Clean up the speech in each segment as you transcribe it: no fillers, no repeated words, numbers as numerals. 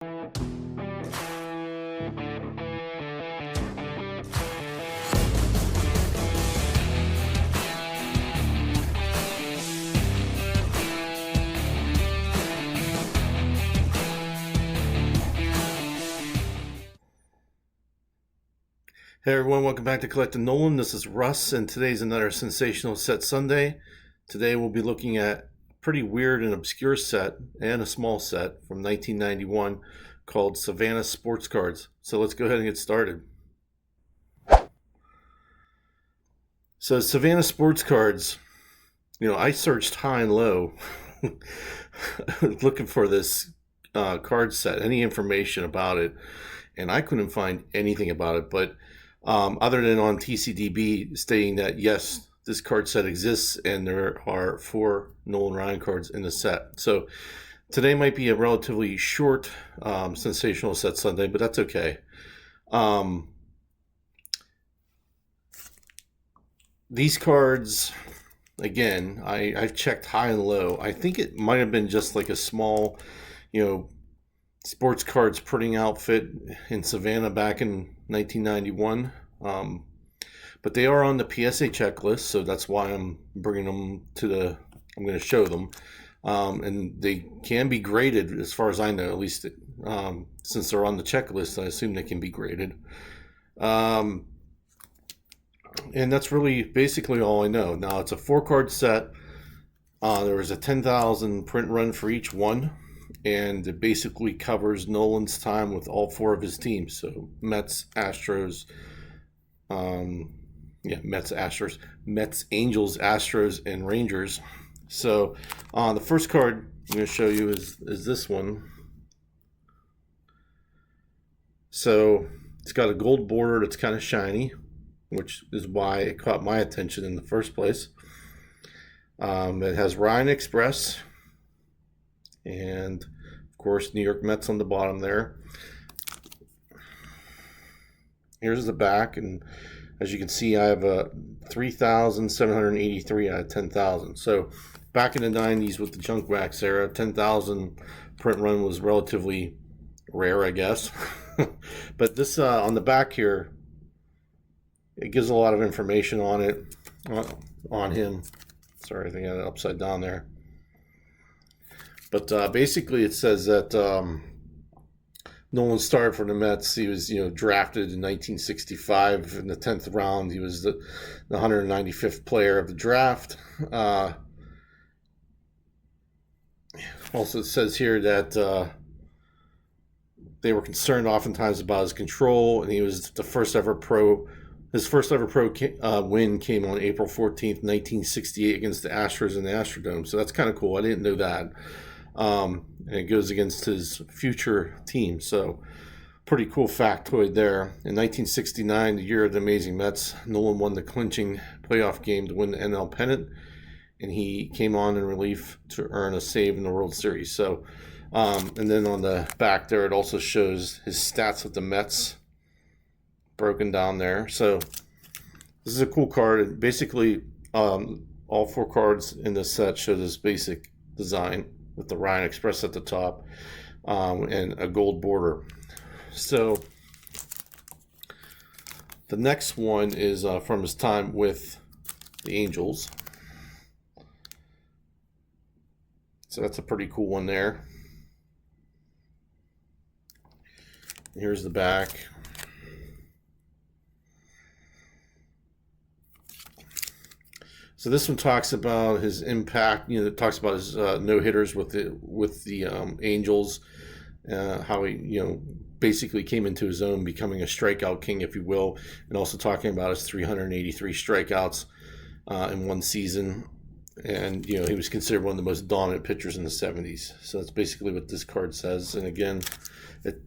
Hey everyone, welcome back to Collecting Nolan. This is Russ, and today's another Sensational Set Sunday. Today we'll be looking at a pretty weird and obscure set, and a small set, from 1991 called Savannah Sports Cards. So let's go ahead and get started. So Savannah Sports Cards, I searched high and low looking for this card set, any information about it, and I couldn't find anything about it, but other than on TCDB stating that yes, this card set exists and there are 4 Nolan Ryan cards in the set. So today might be a relatively short Sensational Set Sunday, but that's okay. These cards, again, I've checked high and low. I think it might have been just like a small, sports cards printing outfit in Savannah back in 1991, but they are on the PSA checklist, so that's why I'm bringing them I'm going to show them, and they can be graded as far as I know, at least since they're on the checklist. I assume they can be graded, and that's really basically all I know. Now, it's a 4-card set. There was a 10,000 print run for each one, and it basically covers Nolan's time with all 4 of his teams. So Mets, Astros, Mets, Angels, Astros, and Rangers. So the first card I'm going to show you is this one. So it's got a gold border that's kind of shiny, which is why it caught my attention in the first place. It has Ryan Express and, of course, New York Mets on the bottom there. Here's the back, and as you can see, I have a 3,783 out of 10,000. So back in the 90s with the junk wax era, 10,000 print run was relatively rare, I guess. But this on the back here, it gives a lot of information on it, on him. Sorry, I think I had it upside down there. But basically it says that Nolan started for the Mets. He was, drafted in 1965 in the 10th round. He was the 195th player of the draft. Also, it says here that they were concerned oftentimes about his control, and he was the first ever pro. His first ever pro win came on April 14th, 1968 against the Astros in the Astrodome. So that's kind of cool. I didn't know that. And it goes against his future team. So pretty cool factoid there. In 1969, the year of the amazing Mets, Nolan won the clinching playoff game to win the NL pennant. And he came on in relief to earn a save in the World Series. So, and then on the back there, it also shows his stats with the Mets broken down there. So this is a cool card. Basically, all 4 cards in this set show this basic design with the Ryan Express at the top, and a gold border. So the next one is from his time with the Angels. So that's a pretty cool one there. Here's the back. So this one talks about his impact. It talks about his no-hitters with the Angels, how he basically came into his own, becoming a strikeout king, if you will, and also talking about his 383 strikeouts in one season. And he was considered one of the most dominant pitchers in the 70s. So that's basically what this card says. And again, it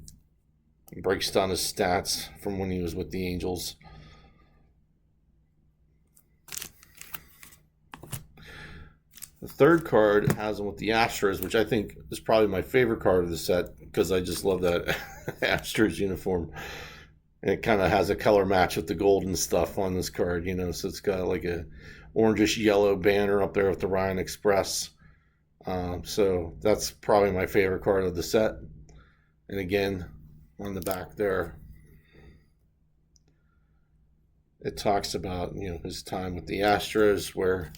breaks down his stats from when he was with the Angels. The third card has him with the Astros, which I think is probably my favorite card of the set because I just love that Astros uniform. And it kind of has a color match with the gold and stuff on this card, so it's got like a orangish yellow banner up there with the Ryan Express. So that's probably my favorite card of the set. And again, on the back there, it talks about, his time with the Astros, where,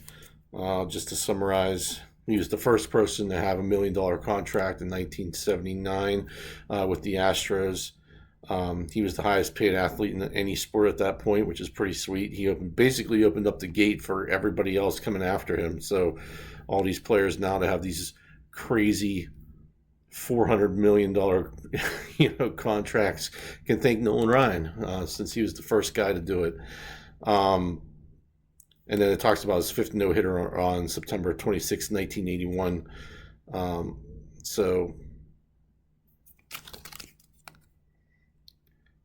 just to summarize, he was the first person to have $1 million contract in 1979 with the Astros. He was the highest paid athlete in any sport at that point, which is pretty sweet. He basically opened up the gate for everybody else coming after him. So all these players now to have these crazy $400 million contracts can thank Nolan Ryan, since he was the first guy to do it. And then it talks about his fifth no-hitter on September 26, 1981. So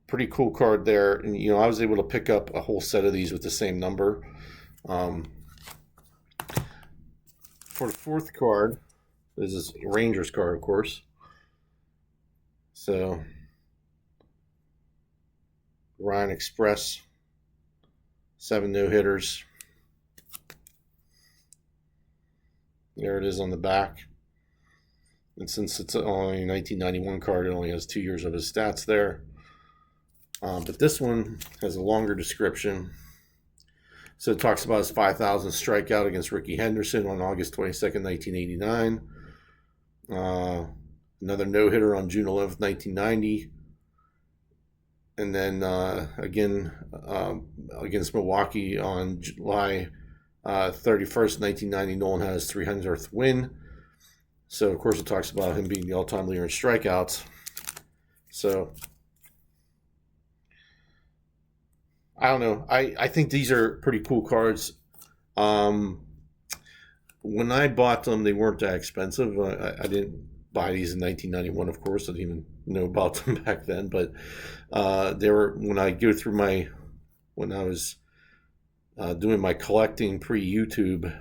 pretty cool card there. And, I was able to pick up a whole set of these with the same number. For the fourth card, this is a Rangers card, of course. So, Ryan Express, 7 no-hitters. There it is on the back. And since it's only a 1991 card, it only has 2 years of his stats there. But this one has a longer description. So it talks about his 5,000th strikeout against Rickey Henderson on August 22nd, 1989. Another no-hitter on June 11th, 1990. And then again against Milwaukee on July 31st, 1990, Nolan had his 300th win. So, of course, it talks about him being the all-time leader in strikeouts. So, I don't know. I think these are pretty cool cards. When I bought them, they weren't that expensive. I didn't buy these in 1991, of course. I didn't even know about them back then. But they were, when I was doing my collecting pre-YouTube,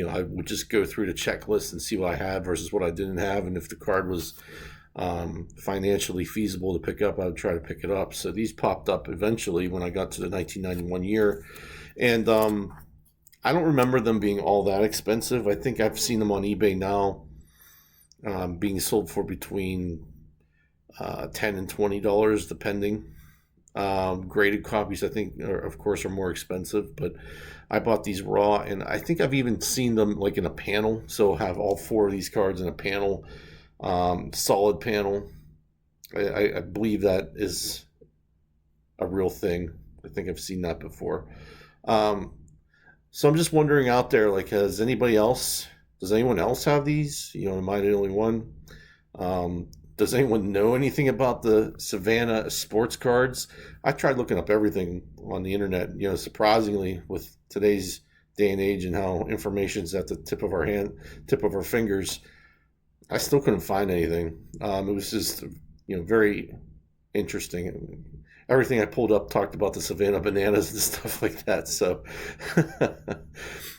I would just go through the checklist and see what I had versus what I didn't have. And if the card was financially feasible to pick up, I would try to pick it up. So these popped up eventually when I got to the 1991 year. And I don't remember them being all that expensive. I think I've seen them on eBay now being sold for between $10 and $20, depending. Graded copies, I think, of course, are more expensive. But I bought these raw, and I think I've even seen them like in a panel. So I'll have all 4 of these cards in a panel. Solid panel. I believe that is a real thing. I think I've seen that before. So I'm just wondering out there, like, does anyone else have these? Am I the only one? Does anyone know anything about the Savannah sports cards? I tried looking up everything on the internet. Surprisingly, with today's day and age and how information's at the tip of our fingers, I still couldn't find anything. It was just, very interesting. Everything I pulled up talked about the Savannah bananas and stuff like that. So,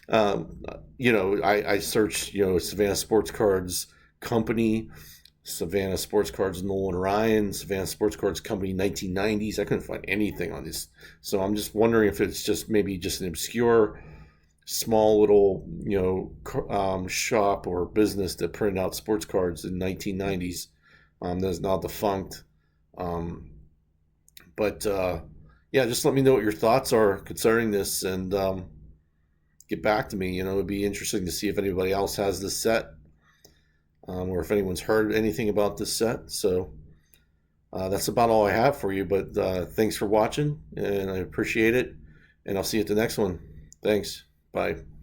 I searched, Savannah Sports Cards Company, Savannah Sports Cards Nolan Ryan, Savannah Sports Cards Company 1990s. I couldn't find anything on this. So I'm just wondering if it's just maybe just an obscure, small little, shop or business that printed out sports cards in 1990s that is now defunct. But just let me know what your thoughts are concerning this, and get back to me. It would be interesting to see if anybody else has this set, or if anyone's heard anything about this set. So that's about all I have for you. But thanks for watching, and I appreciate it. And I'll see you at the next one. Thanks. Bye.